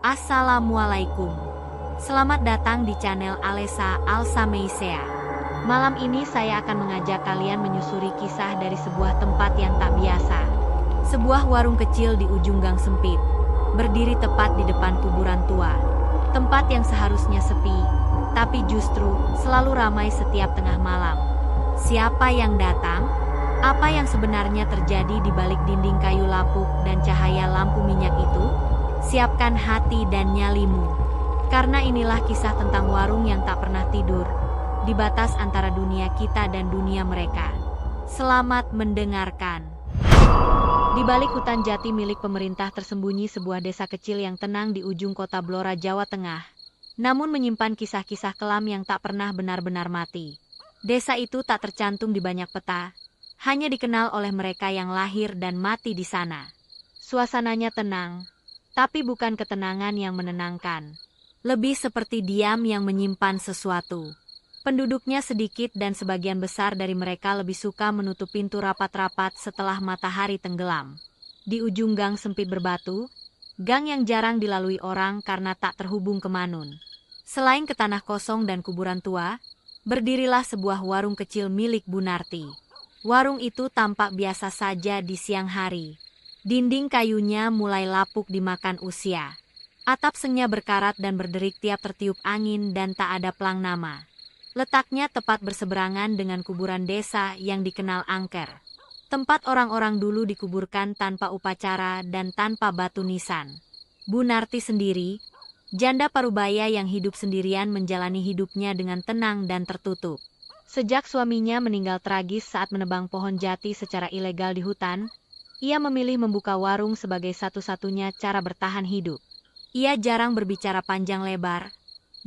Assalamualaikum. Selamat datang di channel Alessa Alsameisea. Malam ini saya akan mengajak kalian menyusuri kisah dari sebuah tempat yang tak biasa. Sebuah warung kecil di ujung gang sempit, berdiri tepat di depan kuburan tua. Tempat yang seharusnya sepi, tapi justru selalu ramai setiap tengah malam. Siapa yang datang? Apa yang sebenarnya terjadi di balik dinding kayu lapuk dan cahaya lampu minyak itu? Siapkan hati dan nyalimu, karena inilah kisah tentang warung yang tak pernah tidur, di batas antara dunia kita dan dunia mereka. Selamat mendengarkan. Di balik hutan jati milik pemerintah tersembunyi sebuah desa kecil yang tenang di ujung kota Blora, Jawa Tengah, namun menyimpan kisah-kisah kelam yang tak pernah benar-benar mati. Desa itu tak tercantum di banyak peta, hanya dikenal oleh mereka yang lahir dan mati di sana. Suasananya tenang, tapi bukan ketenangan yang menenangkan. Lebih seperti diam yang menyimpan sesuatu. Penduduknya sedikit dan sebagian besar dari mereka lebih suka menutup pintu rapat-rapat setelah matahari tenggelam. Di ujung gang sempit berbatu, gang yang jarang dilalui orang karena tak terhubung ke manun. Selain ke tanah kosong dan kuburan tua, berdirilah sebuah warung kecil milik Bu Narti. Warung itu tampak biasa saja di siang hari. Dinding kayunya mulai lapuk dimakan usia. Atap sengnya berkarat dan berderik tiap tertiup angin dan tak ada pelang nama. Letaknya tepat berseberangan dengan kuburan desa yang dikenal angker. Tempat orang-orang dulu dikuburkan tanpa upacara dan tanpa batu nisan. Bu Narti sendiri, janda parubaya yang hidup sendirian, menjalani hidupnya dengan tenang dan tertutup. Sejak suaminya meninggal tragis saat menebang pohon jati secara ilegal di hutan, ia memilih membuka warung sebagai satu-satunya cara bertahan hidup. Ia jarang berbicara panjang lebar,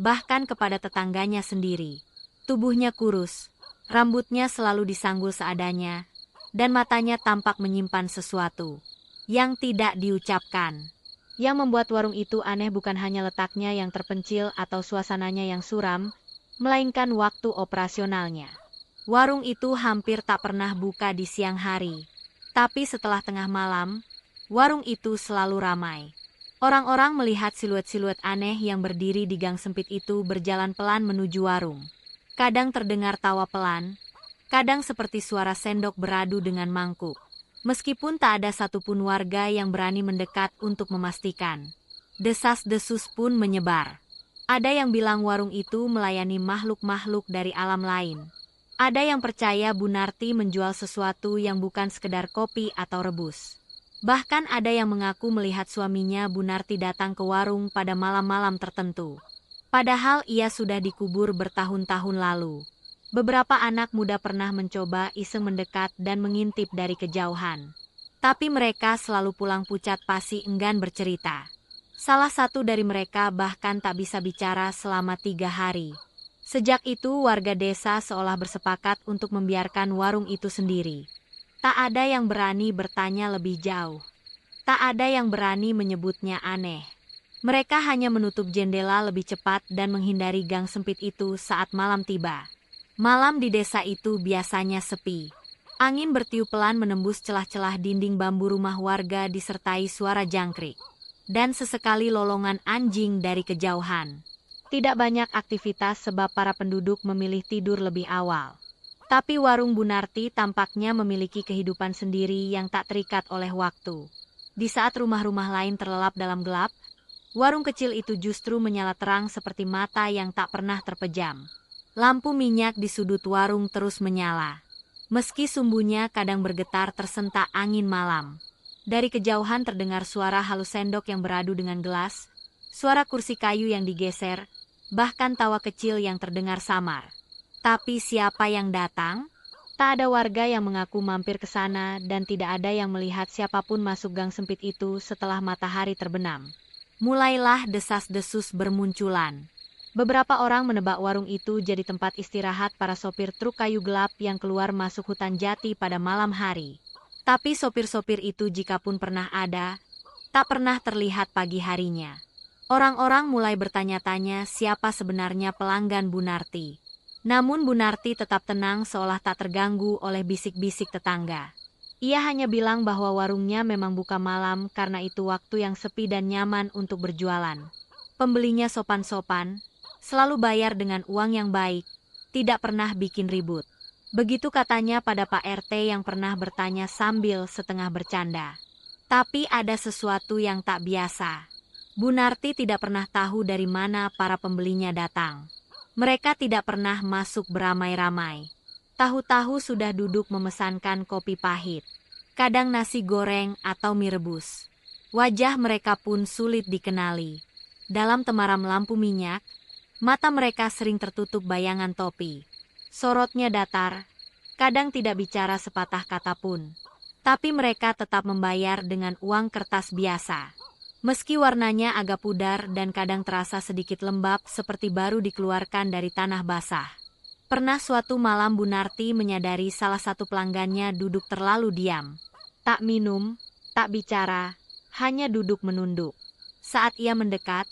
bahkan kepada tetangganya sendiri. Tubuhnya kurus, rambutnya selalu disanggul seadanya, dan matanya tampak menyimpan sesuatu yang tidak diucapkan. Yang membuat warung itu aneh bukan hanya letaknya yang terpencil atau suasananya yang suram, melainkan waktu operasionalnya. Warung itu hampir tak pernah buka di siang hari. Tapi setelah tengah malam, warung itu selalu ramai. Orang-orang melihat siluet-siluet aneh yang berdiri di gang sempit itu berjalan pelan menuju warung. Kadang terdengar tawa pelan, kadang seperti suara sendok beradu dengan mangkuk. Meskipun tak ada satupun warga yang berani mendekat untuk memastikan. Desas-desus pun menyebar. Ada yang bilang warung itu melayani makhluk-makhluk dari alam lain. Ada yang percaya Bu Narti menjual sesuatu yang bukan sekedar kopi atau rebus. Bahkan ada yang mengaku melihat suaminya Bu Narti datang ke warung pada malam-malam tertentu. Padahal ia sudah dikubur bertahun-tahun lalu. Beberapa anak muda pernah mencoba iseng mendekat dan mengintip dari kejauhan. Tapi mereka selalu pulang pucat pasi, enggan bercerita. Salah satu dari mereka bahkan tak bisa bicara selama 3 hari. Sejak itu warga desa seolah bersepakat untuk membiarkan warung itu sendiri. Tak ada yang berani bertanya lebih jauh. Tak ada yang berani menyebutnya aneh. Mereka hanya menutup jendela lebih cepat dan menghindari gang sempit itu saat malam tiba. Malam di desa itu biasanya sepi. Angin bertiup pelan menembus celah-celah dinding bambu rumah warga disertai suara jangkrik. Dan sesekali lolongan anjing dari kejauhan. Tidak banyak aktivitas sebab para penduduk memilih tidur lebih awal. Tapi warung Bu Narti tampaknya memiliki kehidupan sendiri yang tak terikat oleh waktu. Di saat rumah-rumah lain terlelap dalam gelap, warung kecil itu justru menyala terang seperti mata yang tak pernah terpejam. Lampu minyak di sudut warung terus menyala. Meski sumbunya kadang bergetar tersentak angin malam. Dari kejauhan terdengar suara halus sendok yang beradu dengan gelas, suara kursi kayu yang digeser, bahkan tawa kecil yang terdengar samar. Tapi siapa yang datang? Tak ada warga yang mengaku mampir ke sana dan tidak ada yang melihat siapapun masuk gang sempit itu setelah matahari terbenam. Mulailah desas-desus bermunculan. Beberapa orang menebak warung itu jadi tempat istirahat para sopir truk kayu gelap yang keluar masuk hutan jati pada malam hari. Tapi sopir-sopir itu jikapun pernah ada, tak pernah terlihat pagi harinya. Orang-orang mulai bertanya-tanya siapa sebenarnya pelanggan Bu Narti. Namun Bu Narti tetap tenang seolah tak terganggu oleh bisik-bisik tetangga. Ia hanya bilang bahwa warungnya memang buka malam karena itu waktu yang sepi dan nyaman untuk berjualan. Pembelinya sopan-sopan, selalu bayar dengan uang yang baik, tidak pernah bikin ribut. Begitu katanya pada Pak RT yang pernah bertanya sambil setengah bercanda. Tapi ada sesuatu yang tak biasa. Bu Narti tidak pernah tahu dari mana para pembelinya datang. Mereka tidak pernah masuk beramai-ramai. Tahu-tahu sudah duduk memesankan kopi pahit, kadang nasi goreng atau mie rebus. Wajah mereka pun sulit dikenali. Dalam temaram lampu minyak, mata mereka sering tertutup bayangan topi. Sorotnya datar, kadang tidak bicara sepatah kata pun. Tapi mereka tetap membayar dengan uang kertas biasa. Meski warnanya agak pudar dan kadang terasa sedikit lembab seperti baru dikeluarkan dari tanah basah. Pernah suatu malam Bu Narti menyadari salah satu pelanggannya duduk terlalu diam. Tak minum, tak bicara, hanya duduk menunduk. Saat ia mendekat,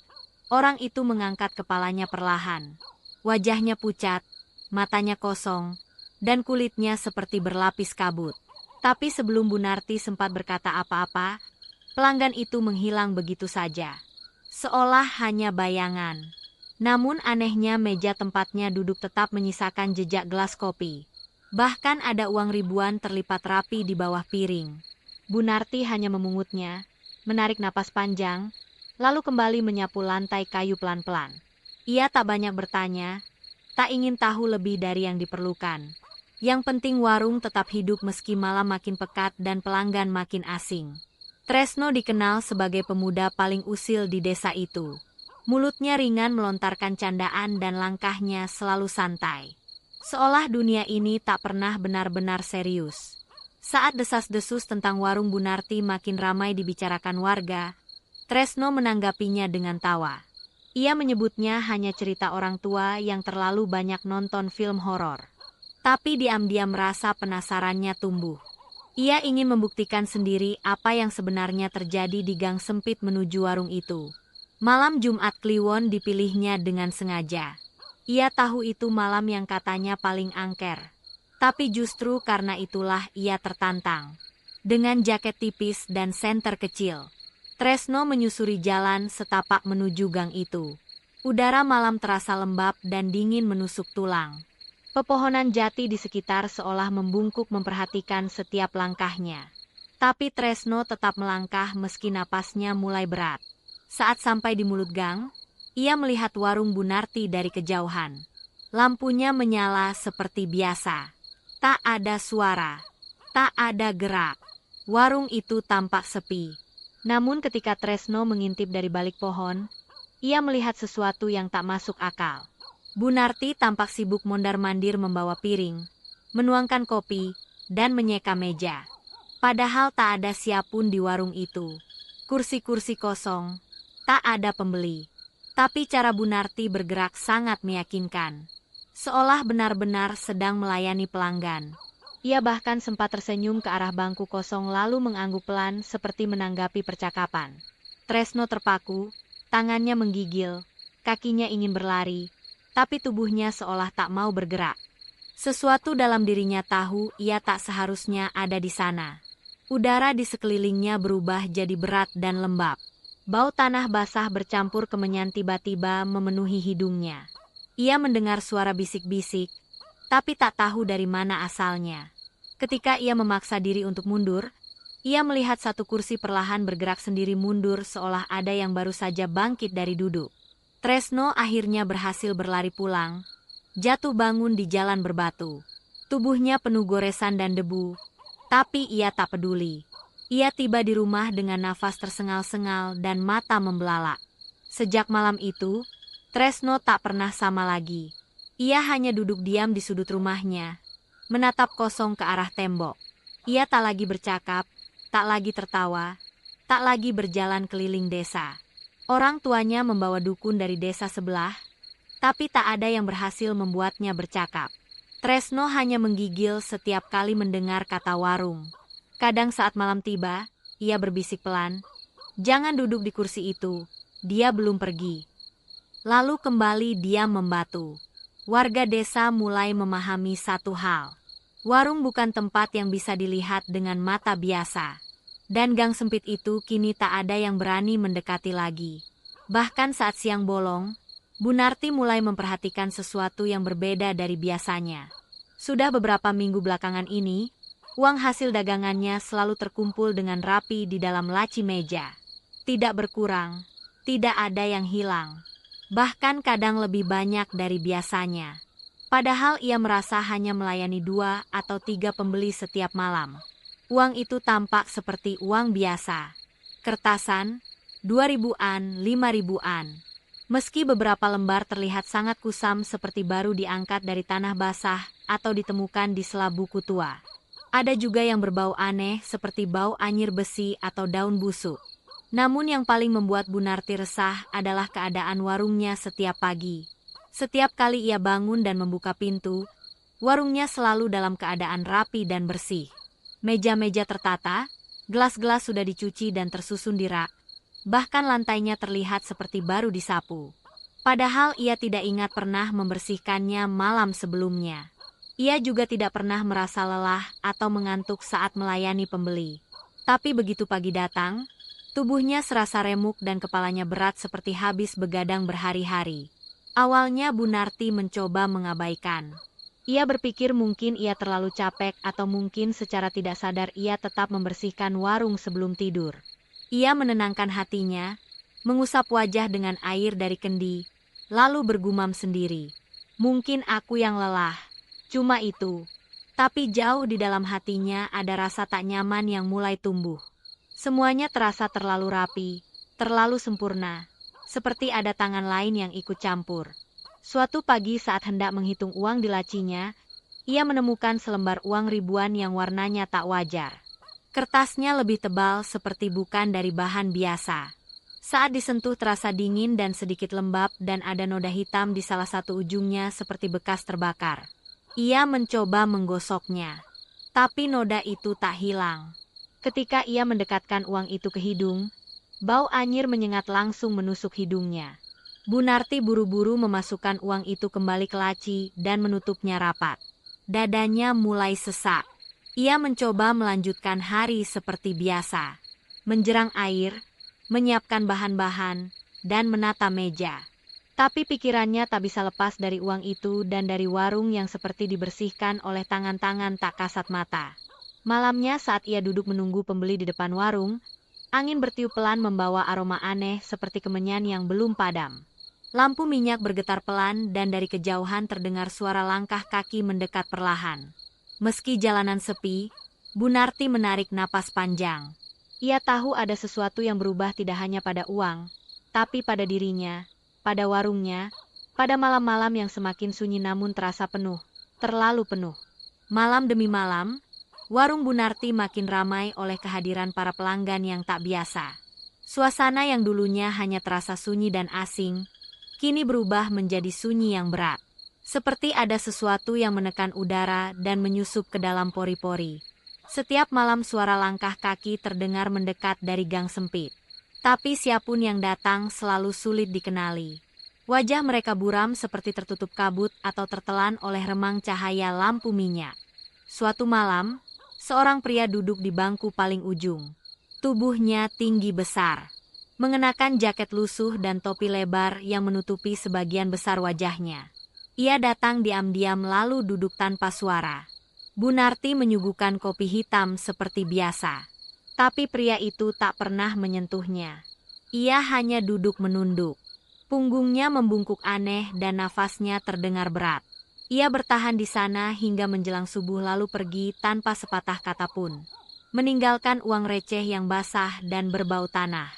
orang itu mengangkat kepalanya perlahan. Wajahnya pucat, matanya kosong, dan kulitnya seperti berlapis kabut. Tapi sebelum Bu Narti sempat berkata apa-apa, pelanggan itu menghilang begitu saja. Seolah hanya bayangan. Namun anehnya meja tempatnya duduk tetap menyisakan jejak gelas kopi. Bahkan ada uang ribuan terlipat rapi di bawah piring. Bu Narti hanya memungutnya, menarik napas panjang, lalu kembali menyapu lantai kayu pelan-pelan. Ia tak banyak bertanya, tak ingin tahu lebih dari yang diperlukan. Yang penting warung tetap hidup meski malam makin pekat dan pelanggan makin asing. Tresno dikenal sebagai pemuda paling usil di desa itu. Mulutnya ringan melontarkan candaan dan langkahnya selalu santai. Seolah dunia ini tak pernah benar-benar serius. Saat desas-desus tentang warung Bu Narti makin ramai dibicarakan warga, Tresno menanggapinya dengan tawa. Ia menyebutnya hanya cerita orang tua yang terlalu banyak nonton film horor. Tapi diam-diam rasa penasarannya tumbuh. Ia ingin membuktikan sendiri apa yang sebenarnya terjadi di gang sempit menuju warung itu. Malam Jumat Kliwon dipilihnya dengan sengaja. Ia tahu itu malam yang katanya paling angker. Tapi justru karena itulah ia tertantang. Dengan jaket tipis dan senter kecil, Tresno menyusuri jalan setapak menuju gang itu. Udara malam terasa lembab dan dingin menusuk tulang. Pepohonan jati di sekitar seolah membungkuk memperhatikan setiap langkahnya. Tapi Tresno tetap melangkah meski napasnya mulai berat. Saat sampai di mulut gang, ia melihat warung Bu Narti dari kejauhan. Lampunya menyala seperti biasa. Tak ada suara, tak ada gerak. Warung itu tampak sepi. Namun ketika Tresno mengintip dari balik pohon, ia melihat sesuatu yang tak masuk akal. Bu Narti tampak sibuk mondar-mandir membawa piring, menuangkan kopi, dan menyeka meja. Padahal tak ada siapun di warung itu. Kursi-kursi kosong, tak ada pembeli. Tapi cara Bu Narti bergerak sangat meyakinkan. Seolah benar-benar sedang melayani pelanggan. Ia bahkan sempat tersenyum ke arah bangku kosong lalu mengangguk pelan seperti menanggapi percakapan. Tresno terpaku, tangannya menggigil, kakinya ingin berlari, tapi tubuhnya seolah tak mau bergerak. Sesuatu dalam dirinya tahu ia tak seharusnya ada di sana. Udara di sekelilingnya berubah jadi berat dan lembab. Bau tanah basah bercampur kemenyan tiba-tiba memenuhi hidungnya. Ia mendengar suara bisik-bisik, tapi tak tahu dari mana asalnya. Ketika ia memaksa diri untuk mundur, ia melihat satu kursi perlahan bergerak sendiri mundur seolah ada yang baru saja bangkit dari duduk. Tresno akhirnya berhasil berlari pulang, jatuh bangun di jalan berbatu. Tubuhnya penuh goresan dan debu, tapi ia tak peduli. Ia tiba di rumah dengan nafas tersengal-sengal dan mata membelalak. Sejak malam itu, Tresno tak pernah sama lagi. Ia hanya duduk diam di sudut rumahnya, menatap kosong ke arah tembok. Ia tak lagi bercakap, tak lagi tertawa, tak lagi berjalan keliling desa. Orang tuanya membawa dukun dari desa sebelah, tapi tak ada yang berhasil membuatnya bercakap. Tresno hanya menggigil setiap kali mendengar kata warung. Kadang saat malam tiba, ia berbisik pelan, "Jangan duduk di kursi itu, dia belum pergi." Lalu kembali diam membatu. Warga desa mulai memahami satu hal. Warung bukan tempat yang bisa dilihat dengan mata biasa. Dan gang sempit itu kini tak ada yang berani mendekati lagi. Bahkan saat siang bolong, Bu Narti mulai memperhatikan sesuatu yang berbeda dari biasanya. Sudah beberapa minggu belakangan ini, uang hasil dagangannya selalu terkumpul dengan rapi di dalam laci meja. Tidak berkurang, tidak ada yang hilang. Bahkan kadang lebih banyak dari biasanya. Padahal ia merasa hanya melayani 2 atau 3 pembeli setiap malam. Uang itu tampak seperti uang biasa. Kertasan, 2.000-an, 5.000-an. Meski beberapa lembar terlihat sangat kusam seperti baru diangkat dari tanah basah atau ditemukan di sela buku tua. Ada juga yang berbau aneh seperti bau anyir besi atau daun busuk. Namun yang paling membuat Bu Narti resah adalah keadaan warungnya setiap pagi. Setiap kali ia bangun dan membuka pintu, warungnya selalu dalam keadaan rapi dan bersih. Meja-meja tertata, gelas-gelas sudah dicuci dan tersusun di rak. Bahkan lantainya terlihat seperti baru disapu. Padahal ia tidak ingat pernah membersihkannya malam sebelumnya. Ia juga tidak pernah merasa lelah atau mengantuk saat melayani pembeli. Tapi begitu pagi datang, tubuhnya serasa remuk dan kepalanya berat seperti habis begadang berhari-hari. Awalnya Bu Narti mencoba mengabaikan. Ia berpikir mungkin ia terlalu capek atau mungkin secara tidak sadar ia tetap membersihkan warung sebelum tidur. Ia menenangkan hatinya, mengusap wajah dengan air dari kendi, lalu bergumam sendiri. Mungkin aku yang lelah, cuma itu. Tapi jauh di dalam hatinya ada rasa tak nyaman yang mulai tumbuh. Semuanya terasa terlalu rapi, terlalu sempurna, seperti ada tangan lain yang ikut campur. Suatu pagi saat hendak menghitung uang di lacinya, ia menemukan selembar uang ribuan yang warnanya tak wajar. Kertasnya lebih tebal seperti bukan dari bahan biasa. Saat disentuh terasa dingin dan sedikit lembab dan ada noda hitam di salah satu ujungnya seperti bekas terbakar. Ia mencoba menggosoknya, tapi noda itu tak hilang. Ketika ia mendekatkan uang itu ke hidung, bau anyir menyengat langsung menusuk hidungnya. Bu Narti buru-buru memasukkan uang itu kembali ke laci dan menutupnya rapat. Dadanya mulai sesak. Ia mencoba melanjutkan hari seperti biasa. Menjerang air, menyiapkan bahan-bahan, dan menata meja. Tapi pikirannya tak bisa lepas dari uang itu dan dari warung yang seperti dibersihkan oleh tangan-tangan tak kasat mata. Malamnya saat ia duduk menunggu pembeli di depan warung, angin bertiup pelan membawa aroma aneh seperti kemenyan yang belum padam. Lampu minyak bergetar pelan dan dari kejauhan terdengar suara langkah kaki mendekat perlahan. Meski jalanan sepi, Bu Narti menarik napas panjang. Ia tahu ada sesuatu yang berubah tidak hanya pada uang, tapi pada dirinya, pada warungnya, pada malam-malam yang semakin sunyi namun terasa penuh, terlalu penuh. Malam demi malam, warung Bu Narti makin ramai oleh kehadiran para pelanggan yang tak biasa. Suasana yang dulunya hanya terasa sunyi dan asing, kini berubah menjadi sunyi yang berat. Seperti ada sesuatu yang menekan udara dan menyusup ke dalam pori-pori. Setiap malam suara langkah kaki terdengar mendekat dari gang sempit. Tapi siapapun yang datang selalu sulit dikenali. Wajah mereka buram seperti tertutup kabut atau tertelan oleh remang cahaya lampu minyak. Suatu malam, seorang pria duduk di bangku paling ujung. Tubuhnya tinggi besar, mengenakan jaket lusuh dan topi lebar yang menutupi sebagian besar wajahnya. Ia datang diam-diam lalu duduk tanpa suara. Bu Narti menyuguhkan kopi hitam seperti biasa. Tapi pria itu tak pernah menyentuhnya. Ia hanya duduk menunduk. Punggungnya membungkuk aneh dan nafasnya terdengar berat. Ia bertahan di sana hingga menjelang subuh lalu pergi tanpa sepatah kata pun. Meninggalkan uang receh yang basah dan berbau tanah.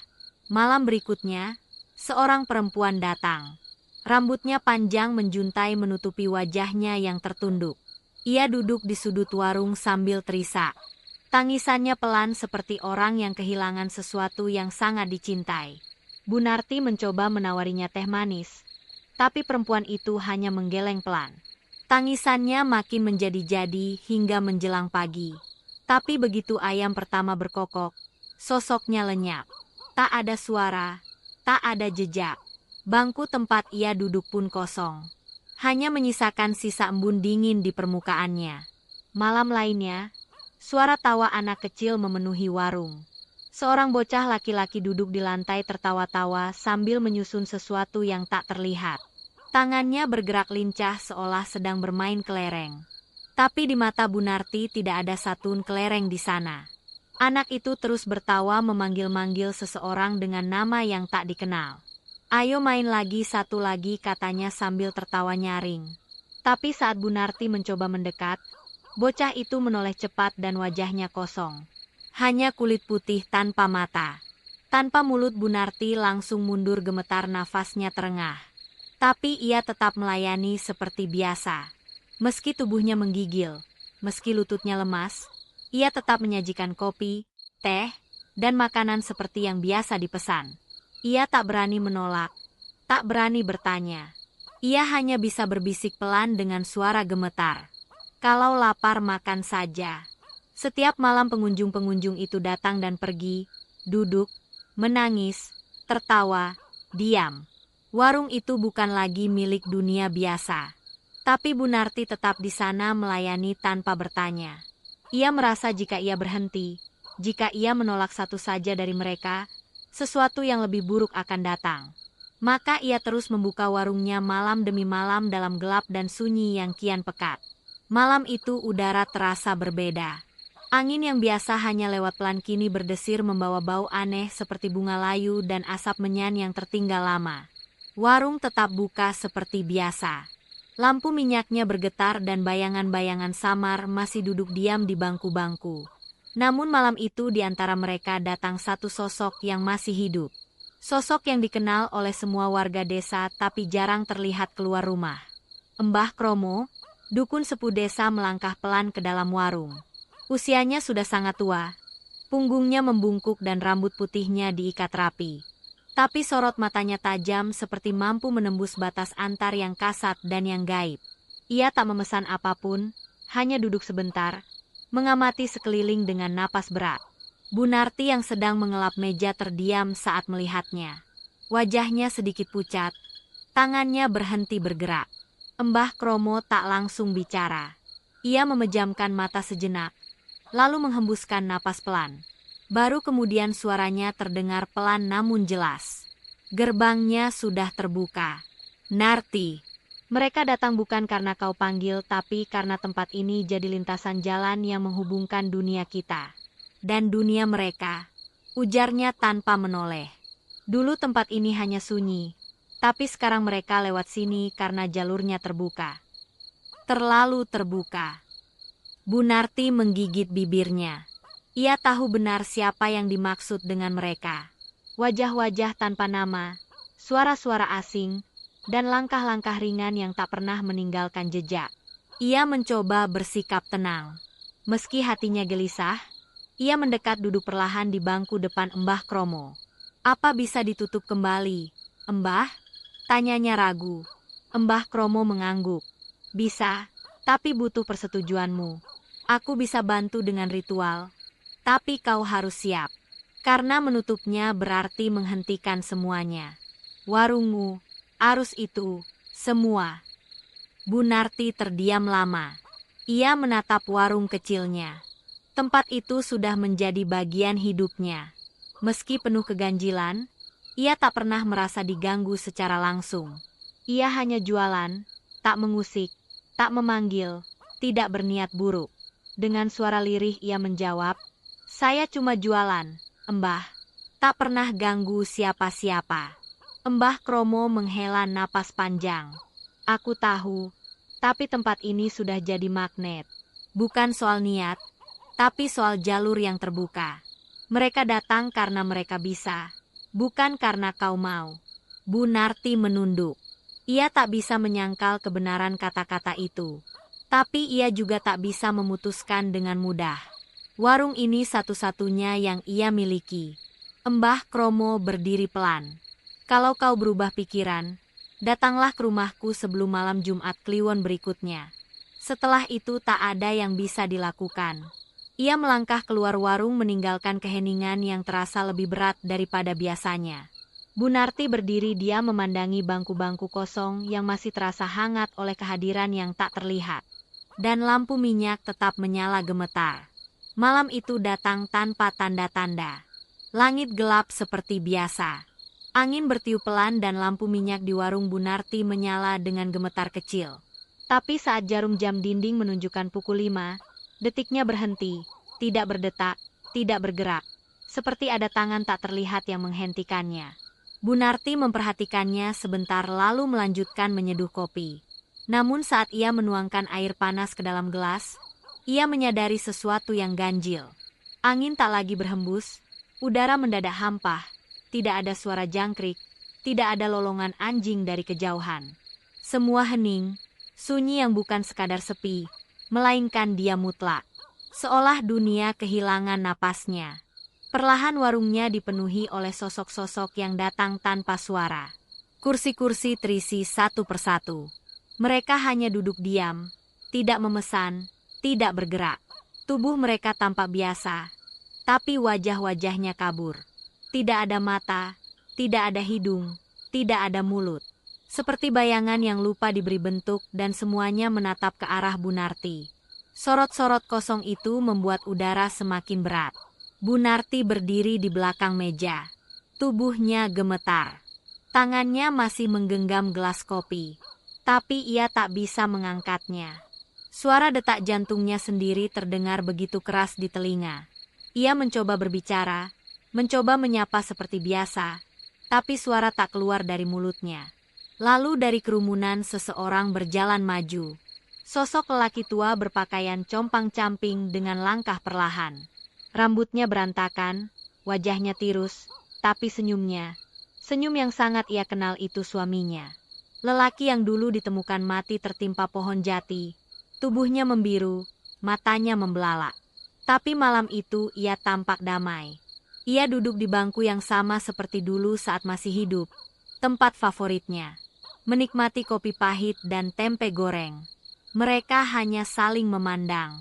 Malam berikutnya, seorang perempuan datang. Rambutnya panjang menjuntai menutupi wajahnya yang tertunduk. Ia duduk di sudut warung sambil terisak. Tangisannya pelan seperti orang yang kehilangan sesuatu yang sangat dicintai. Bu Narti mencoba menawarinya teh manis, tapi perempuan itu hanya menggeleng pelan. Tangisannya makin menjadi-jadi hingga menjelang pagi. Tapi begitu ayam pertama berkokok, sosoknya lenyap. Tak ada suara, tak ada jejak. Bangku tempat ia duduk pun kosong. Hanya menyisakan sisa embun dingin di permukaannya. Malam lainnya, suara tawa anak kecil memenuhi warung. Seorang bocah laki-laki duduk di lantai tertawa-tawa sambil menyusun sesuatu yang tak terlihat. Tangannya bergerak lincah seolah sedang bermain kelereng. Tapi di mata Bunarti tidak ada satun kelereng di sana. Anak itu terus bertawa memanggil-manggil seseorang dengan nama yang tak dikenal. "Ayo main lagi, satu lagi," katanya sambil tertawa nyaring. Tapi saat Bunarti mencoba mendekat, bocah itu menoleh cepat dan wajahnya kosong. Hanya kulit putih tanpa mata. Tanpa mulut, Bunarti langsung mundur, gemetar nafasnya terengah. Tapi ia tetap melayani seperti biasa. Meski tubuhnya menggigil, meski lututnya lemas, ia tetap menyajikan kopi, teh, dan makanan seperti yang biasa dipesan. Ia tak berani menolak, tak berani bertanya. Ia hanya bisa berbisik pelan dengan suara gemetar. "Kalau lapar makan saja." Setiap malam pengunjung-pengunjung itu datang dan pergi, duduk, menangis, tertawa, diam. Warung itu bukan lagi milik dunia biasa. Tapi Bunarti tetap di sana melayani tanpa bertanya. Ia merasa jika ia berhenti, jika ia menolak satu saja dari mereka, sesuatu yang lebih buruk akan datang. Maka ia terus membuka warungnya malam demi malam dalam gelap dan sunyi yang kian pekat. Malam itu udara terasa berbeda. Angin yang biasa hanya lewat pelan kini berdesir membawa bau aneh seperti bunga layu dan asap menyan yang tertinggal lama. Warung tetap buka seperti biasa. Lampu minyaknya bergetar dan bayangan-bayangan samar masih duduk diam di bangku-bangku. Namun malam itu di antara mereka datang satu sosok yang masih hidup. Sosok yang dikenal oleh semua warga desa tapi jarang terlihat keluar rumah. Mbah Kromo, dukun sepuh desa, melangkah pelan ke dalam warung. Usianya sudah sangat tua. Punggungnya membungkuk dan rambut putihnya diikat rapi. Tapi sorot matanya tajam seperti mampu menembus batas antar yang kasat dan yang gaib. Ia tak memesan apapun, hanya duduk sebentar, mengamati sekeliling dengan napas berat. Bunarti yang sedang mengelap meja terdiam saat melihatnya. Wajahnya sedikit pucat, tangannya berhenti bergerak. Mbah Kromo tak langsung bicara. Ia memejamkan mata sejenak, lalu menghembuskan napas pelan. Baru kemudian suaranya terdengar pelan namun jelas. "Gerbangnya sudah terbuka. Narti, mereka datang bukan karena kau panggil, tapi karena tempat ini jadi lintasan jalan yang menghubungkan dunia kita dan dunia mereka," ujarnya tanpa menoleh. "Dulu tempat ini hanya sunyi, tapi sekarang mereka lewat sini karena jalurnya terbuka. Terlalu terbuka." Bunarti menggigit bibirnya. Ia tahu benar siapa yang dimaksud dengan mereka. Wajah-wajah tanpa nama, suara-suara asing, dan langkah-langkah ringan yang tak pernah meninggalkan jejak. Ia mencoba bersikap tenang. Meski hatinya gelisah, ia mendekat duduk perlahan di bangku depan Mbah Kromo. "Apa bisa ditutup kembali, Mbah?" tanyanya ragu. Mbah Kromo mengangguk. "Bisa, tapi butuh persetujuanmu. Aku bisa bantu dengan ritual. Tapi kau harus siap, karena menutupnya berarti menghentikan semuanya. Warungmu, arus itu, semua." Bunarti terdiam lama. Ia menatap warung kecilnya. Tempat itu sudah menjadi bagian hidupnya. Meski penuh keganjilan, ia tak pernah merasa diganggu secara langsung. Ia hanya jualan, tak mengusik, tak memanggil, tidak berniat buruk. Dengan suara lirih ia menjawab, "Saya cuma jualan, Mbah. Tak pernah ganggu siapa-siapa." Mbah Kromo menghela napas panjang. "Aku tahu, tapi tempat ini sudah jadi magnet. Bukan soal niat, tapi soal jalur yang terbuka. Mereka datang karena mereka bisa, bukan karena kau mau." Bunarti menunduk. Ia tak bisa menyangkal kebenaran kata-kata itu. Tapi ia juga tak bisa memutuskan dengan mudah. Warung ini satu-satunya yang ia miliki. Mbah Kromo berdiri pelan. "Kalau kau berubah pikiran, datanglah ke rumahku sebelum malam Jumat Kliwon berikutnya. Setelah itu tak ada yang bisa dilakukan." Ia melangkah keluar warung meninggalkan keheningan yang terasa lebih berat daripada biasanya. Bunarti berdiri diam memandangi bangku-bangku kosong yang masih terasa hangat oleh kehadiran yang tak terlihat. dan lampu minyak tetap menyala gemetar. Malam itu datang tanpa tanda-tanda. Langit gelap seperti biasa. Angin bertiup pelan dan lampu minyak di warung Bu Narti menyala dengan gemetar kecil. Tapi saat jarum jam dinding menunjukkan pukul 5, detiknya berhenti, tidak berdetak, tidak bergerak. Seperti ada tangan tak terlihat yang menghentikannya. Bu Narti memperhatikannya sebentar lalu melanjutkan menyeduh kopi. Namun saat ia menuangkan air panas ke dalam gelas, ia menyadari sesuatu yang ganjil. Angin tak lagi berhembus, udara mendadak hampah, tidak ada suara jangkrik, tidak ada lolongan anjing dari kejauhan. Semua hening, sunyi yang bukan sekadar sepi, melainkan dia mutlak. Seolah dunia kehilangan napasnya. Perlahan warungnya dipenuhi oleh sosok-sosok yang datang tanpa suara. Kursi-kursi terisi satu persatu. Mereka hanya duduk diam, tidak memesan, tidak bergerak. Tubuh mereka tampak biasa, tapi wajah-wajahnya kabur. Tidak ada mata, tidak ada hidung, tidak ada mulut. Seperti bayangan yang lupa diberi bentuk dan semuanya menatap ke arah Bu Narti. Sorot-sorot kosong itu membuat udara semakin berat. Bu Narti berdiri di belakang meja. Tubuhnya gemetar. Tangannya masih menggenggam gelas kopi. Tapi ia tak bisa mengangkatnya. Suara detak jantungnya sendiri terdengar begitu keras di telinga. Ia mencoba berbicara, mencoba menyapa seperti biasa, tapi suara tak keluar dari mulutnya. Lalu dari kerumunan seseorang berjalan maju. Sosok lelaki tua berpakaian compang-camping dengan langkah perlahan. Rambutnya berantakan, wajahnya tirus, tapi senyumnya, senyum yang sangat ia kenal itu suaminya. Lelaki yang dulu ditemukan mati tertimpa pohon jati, tubuhnya membiru, matanya membelalak. Tapi malam itu ia tampak damai. Ia duduk di bangku yang sama seperti dulu saat masih hidup, tempat favoritnya. Menikmati kopi pahit dan tempe goreng. Mereka hanya saling memandang.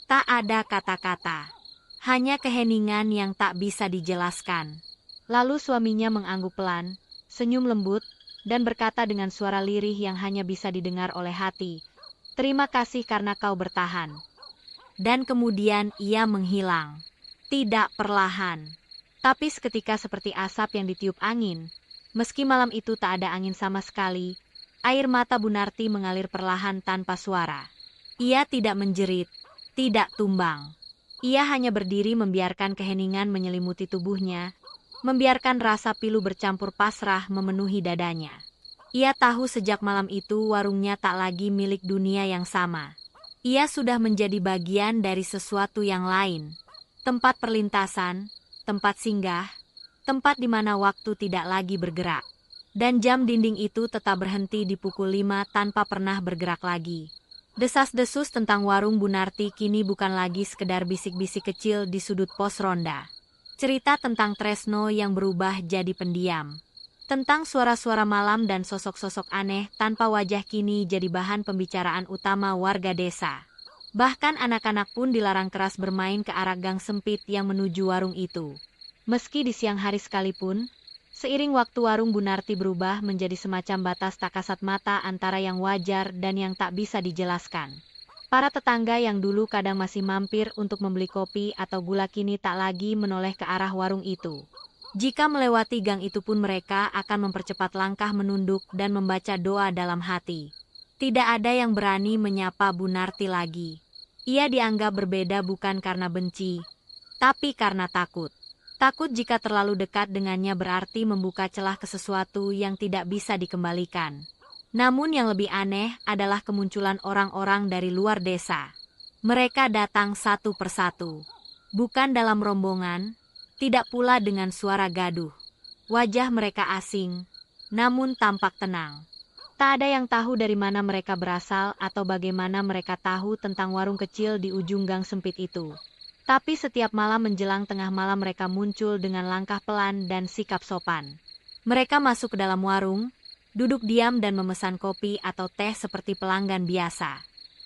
Tak ada kata-kata. Hanya keheningan yang tak bisa dijelaskan. Lalu suaminya mengangguk pelan, senyum lembut, dan berkata dengan suara lirih yang hanya bisa didengar oleh hati, "Terima kasih karena kau bertahan." Dan kemudian ia menghilang. Tidak perlahan, tapi seketika seperti asap yang ditiup angin. Meski malam itu tak ada angin sama sekali, air mata Bu Narti mengalir perlahan tanpa suara. Ia tidak menjerit, tidak tumbang. Ia hanya berdiri membiarkan keheningan menyelimuti tubuhnya, membiarkan rasa pilu bercampur pasrah memenuhi dadanya. Ia tahu sejak malam itu warungnya tak lagi milik dunia yang sama. Ia sudah menjadi bagian dari sesuatu yang lain. Tempat perlintasan, tempat singgah, tempat di mana waktu tidak lagi bergerak. Dan jam dinding itu tetap berhenti di pukul 5 tanpa pernah bergerak lagi. Desas-desus tentang warung Bu Narti kini bukan lagi sekedar bisik-bisik kecil di sudut pos ronda. Cerita tentang Tresno yang berubah jadi pendiam. Tentang suara-suara malam dan sosok-sosok aneh tanpa wajah kini jadi bahan pembicaraan utama warga desa. Bahkan anak-anak pun dilarang keras bermain ke arah gang sempit yang menuju warung itu. Meski di siang hari sekalipun, seiring waktu warung Bu Narti berubah menjadi semacam batas tak kasat mata antara yang wajar dan yang tak bisa dijelaskan. Para tetangga yang dulu kadang masih mampir untuk membeli kopi atau gula kini tak lagi menoleh ke arah warung itu. Jika melewati gang itu pun mereka akan mempercepat langkah menunduk dan membaca doa dalam hati. Tidak ada yang berani menyapa Bu Narti lagi. Ia dianggap berbeda bukan karena benci, tapi karena takut. Takut jika terlalu dekat dengannya berarti membuka celah ke sesuatu yang tidak bisa dikembalikan. Namun yang lebih aneh adalah kemunculan orang-orang dari luar desa. Mereka datang satu persatu. Bukan dalam rombongan, tidak pula dengan suara gaduh. Wajah mereka asing, namun tampak tenang. Tak ada yang tahu dari mana mereka berasal atau bagaimana mereka tahu tentang warung kecil di ujung gang sempit itu. Tapi setiap malam menjelang tengah malam mereka muncul dengan langkah pelan dan sikap sopan. Mereka masuk ke dalam warung, duduk diam dan memesan kopi atau teh seperti pelanggan biasa.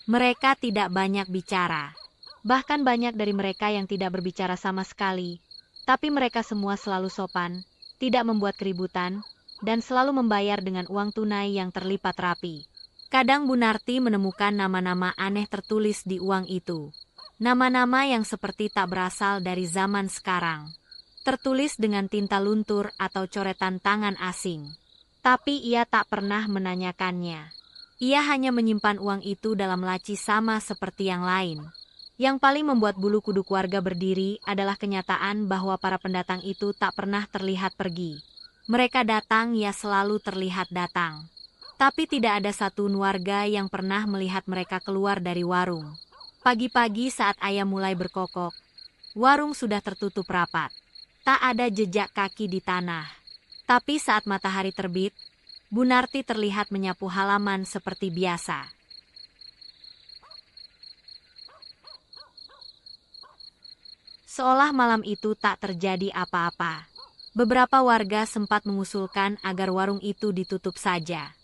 Mereka tidak banyak bicara. Bahkan banyak dari mereka yang tidak berbicara sama sekali. Tapi mereka semua selalu sopan, tidak membuat keributan, dan selalu membayar dengan uang tunai yang terlipat rapi. Kadang Bunarti menemukan nama-nama aneh tertulis di uang itu. Nama-nama yang seperti tak berasal dari zaman sekarang. Tertulis dengan tinta luntur atau coretan tangan asing. Tapi ia tak pernah menanyakannya. Ia hanya menyimpan uang itu dalam laci sama seperti yang lain. Yang paling membuat bulu kuduk warga berdiri adalah kenyataan bahwa para pendatang itu tak pernah terlihat pergi. Mereka datang, ya selalu terlihat datang. Tapi tidak ada satu warga yang pernah melihat mereka keluar dari warung. Pagi-pagi saat ayam mulai berkokok, warung sudah tertutup rapat. Tak ada jejak kaki di tanah. Tapi saat matahari terbit, Bunarti terlihat menyapu halaman seperti biasa. Seolah malam itu tak terjadi apa-apa. Beberapa warga sempat mengusulkan agar warung itu ditutup saja.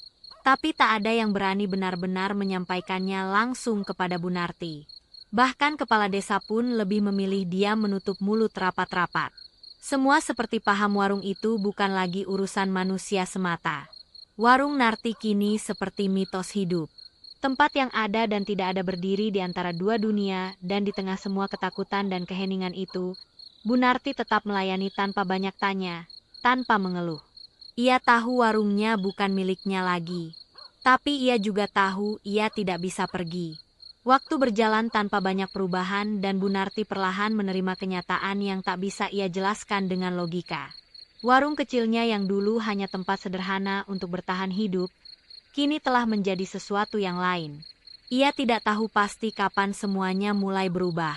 Tapi tak ada yang berani benar-benar menyampaikannya langsung kepada Bunarti. Bahkan kepala desa pun lebih memilih diam menutup mulut rapat-rapat. Semua seperti paham warung itu bukan lagi urusan manusia semata. Warung Narti kini seperti mitos hidup. Tempat yang ada dan tidak ada berdiri di antara dua dunia, dan di tengah semua ketakutan dan keheningan itu, Bunarti tetap melayani tanpa banyak tanya, tanpa mengeluh. Ia tahu warungnya bukan miliknya lagi. Tapi ia juga tahu ia tidak bisa pergi. Waktu berjalan tanpa banyak perubahan dan Bunarti perlahan menerima kenyataan yang tak bisa ia jelaskan dengan logika. Warung kecilnya yang dulu hanya tempat sederhana untuk bertahan hidup, kini telah menjadi sesuatu yang lain. Ia tidak tahu pasti kapan semuanya mulai berubah.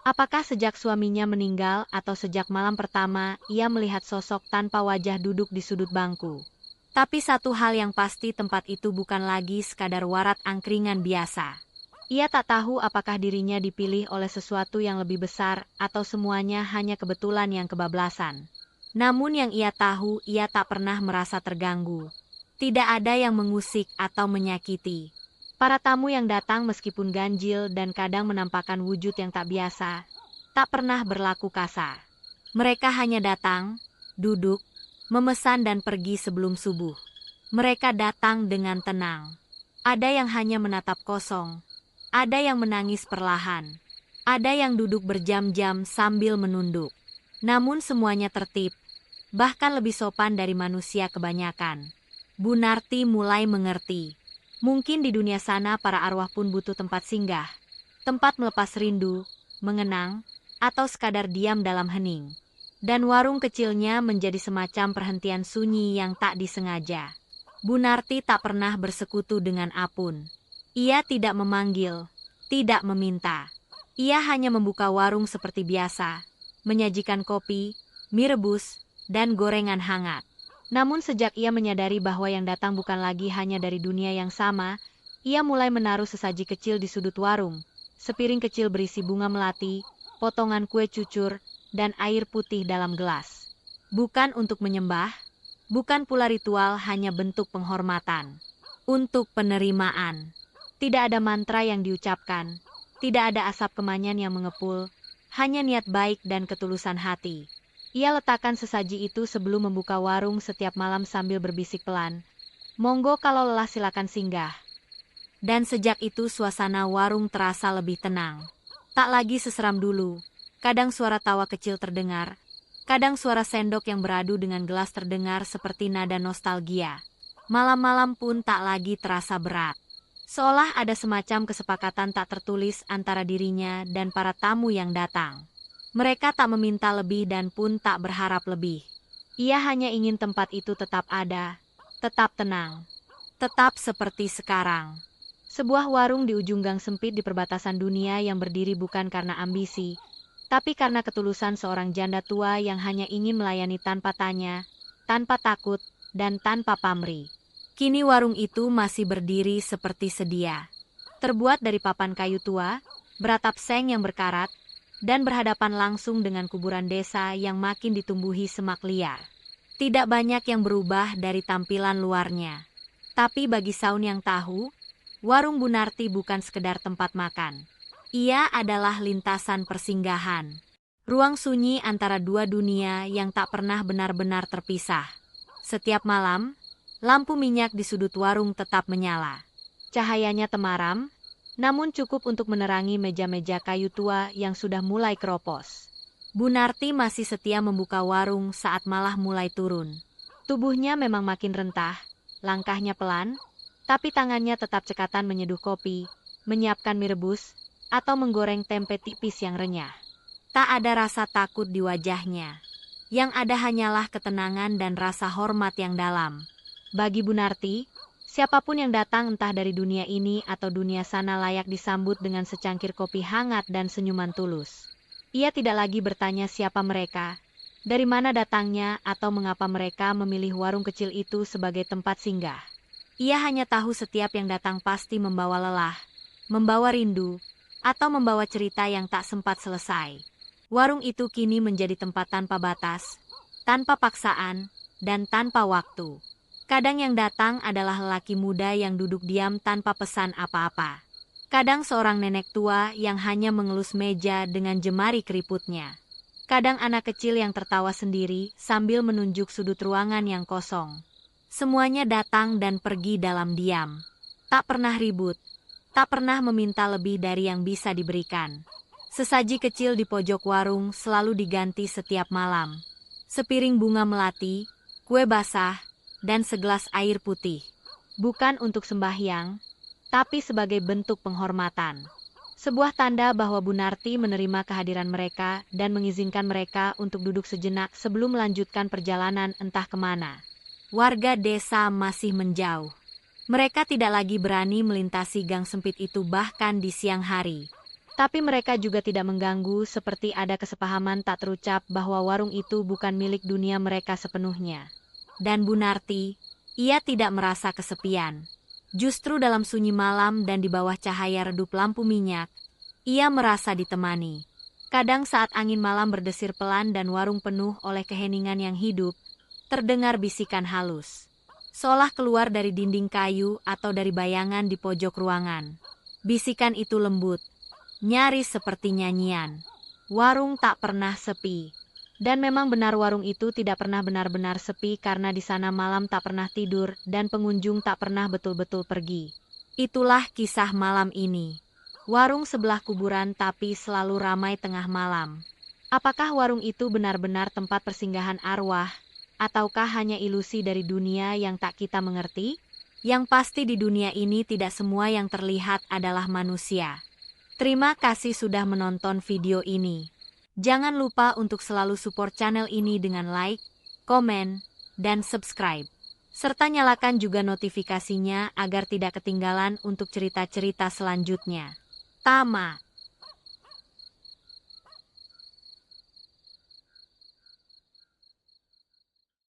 Apakah sejak suaminya meninggal atau sejak malam pertama ia melihat sosok tanpa wajah duduk di sudut bangku. Tapi satu hal yang pasti, tempat itu bukan lagi sekadar warat angkringan biasa. Ia tak tahu apakah dirinya dipilih oleh sesuatu yang lebih besar atau semuanya hanya kebetulan yang kebablasan. Namun yang ia tahu, ia tak pernah merasa terganggu. Tidak ada yang mengusik atau menyakiti. Para tamu yang datang meskipun ganjil dan kadang menampakkan wujud yang tak biasa, tak pernah berlaku kasar. Mereka hanya datang, duduk, memesan dan pergi sebelum subuh. Mereka datang dengan tenang. Ada yang hanya menatap kosong, ada yang menangis perlahan, ada yang duduk berjam-jam sambil menunduk. Namun semuanya tertib, bahkan lebih sopan dari manusia kebanyakan. Bunarti mulai mengerti. Mungkin di dunia sana para arwah pun butuh tempat singgah, tempat melepas rindu, mengenang, atau sekadar diam dalam hening. Dan warung kecilnya menjadi semacam perhentian sunyi yang tak disengaja. Bunarti tak pernah bersekutu dengan apun. Ia tidak memanggil, tidak meminta. Ia hanya membuka warung seperti biasa, menyajikan kopi, mie rebus, dan gorengan hangat. Namun sejak ia menyadari bahwa yang datang bukan lagi hanya dari dunia yang sama, ia mulai menaruh sesaji kecil di sudut warung, sepiring kecil berisi bunga melati, potongan kue cucur, dan air putih dalam gelas. Bukan untuk menyembah, bukan pula ritual, hanya bentuk penghormatan. Untuk penerimaan. Tidak ada mantra yang diucapkan, tidak ada asap kemanyan yang mengepul, hanya niat baik dan ketulusan hati. Ia letakkan sesaji itu sebelum membuka warung setiap malam sambil berbisik pelan, "Monggo kalau lelah silakan singgah." Dan sejak itu suasana warung terasa lebih tenang. Tak lagi seseram dulu. Kadang suara tawa kecil terdengar, kadang suara sendok yang beradu dengan gelas terdengar seperti nada nostalgia. Malam-malam pun tak lagi terasa berat. Seolah ada semacam kesepakatan tak tertulis antara dirinya dan para tamu yang datang. Mereka tak meminta lebih dan pun tak berharap lebih. Ia hanya ingin tempat itu tetap ada, tetap tenang, tetap seperti sekarang. Sebuah warung di ujung gang sempit di perbatasan dunia yang berdiri bukan karena ambisi, tapi karena ketulusan seorang janda tua yang hanya ingin melayani tanpa tanya, tanpa takut, dan tanpa pamrih. Kini warung itu masih berdiri seperti sedia. Terbuat dari papan kayu tua, beratap seng yang berkarat, dan berhadapan langsung dengan kuburan desa yang makin ditumbuhi semak liar. Tidak banyak yang berubah dari tampilan luarnya. Tapi bagi Saun yang tahu, warung Bunarti bukan sekedar tempat makan. Ia adalah lintasan persinggahan. Ruang sunyi antara dua dunia yang tak pernah benar-benar terpisah. Setiap malam, lampu minyak di sudut warung tetap menyala. Cahayanya temaram, namun cukup untuk menerangi meja-meja kayu tua yang sudah mulai keropos. Bu Narti masih setia membuka warung saat malah mulai turun. Tubuhnya memang makin rentah, langkahnya pelan, tapi tangannya tetap cekatan menyeduh kopi, menyiapkan mie rebus, atau menggoreng tempe tipis yang renyah. Tak ada rasa takut di wajahnya. Yang ada hanyalah ketenangan dan rasa hormat yang dalam. Bagi Bu Narti, siapapun yang datang entah dari dunia ini atau dunia sana layak disambut dengan secangkir kopi hangat dan senyuman tulus. Ia tidak lagi bertanya siapa mereka, dari mana datangnya atau mengapa mereka memilih warung kecil itu sebagai tempat singgah. Ia hanya tahu setiap yang datang pasti membawa lelah, membawa rindu, atau membawa cerita yang tak sempat selesai. Warung itu kini menjadi tempat tanpa batas, tanpa paksaan, dan tanpa waktu. Kadang yang datang adalah lelaki muda yang duduk diam tanpa pesan apa-apa. Kadang seorang nenek tua yang hanya mengelus meja dengan jemari keriputnya. Kadang anak kecil yang tertawa sendiri sambil menunjuk sudut ruangan yang kosong. Semuanya datang dan pergi dalam diam. Tak pernah ribut, tak pernah meminta lebih dari yang bisa diberikan. Sesaji kecil di pojok warung selalu diganti setiap malam. Sepiring bunga melati, kue basah, dan segelas air putih. Bukan untuk sembahyang, tapi sebagai bentuk penghormatan. Sebuah tanda bahwa Bu Narti menerima kehadiran mereka dan mengizinkan mereka untuk duduk sejenak sebelum melanjutkan perjalanan entah kemana. Warga desa masih menjauh. Mereka tidak lagi berani melintasi gang sempit itu bahkan di siang hari. Tapi mereka juga tidak mengganggu seperti ada kesepahaman tak terucap bahwa warung itu bukan milik dunia mereka sepenuhnya. Dan Bu Narti, ia tidak merasa kesepian. Justru dalam sunyi malam dan di bawah cahaya redup lampu minyak, ia merasa ditemani. Kadang saat angin malam berdesir pelan dan warung penuh oleh keheningan yang hidup, terdengar bisikan halus. Seolah keluar dari dinding kayu atau dari bayangan di pojok ruangan. Bisikan itu lembut, nyaris seperti nyanyian. Warung tak pernah sepi. Dan memang benar warung itu tidak pernah benar-benar sepi karena di sana malam tak pernah tidur dan pengunjung tak pernah betul-betul pergi. Itulah kisah malam ini. Warung sebelah kuburan tapi selalu ramai tengah malam. Apakah warung itu benar-benar tempat persinggahan arwah, ataukah hanya ilusi dari dunia yang tak kita mengerti? Yang pasti di dunia ini tidak semua yang terlihat adalah manusia. Terima kasih sudah menonton video ini. Jangan lupa untuk selalu support channel ini dengan like, komen, dan subscribe. Serta nyalakan juga notifikasinya agar tidak ketinggalan untuk cerita-cerita selanjutnya. Tamat.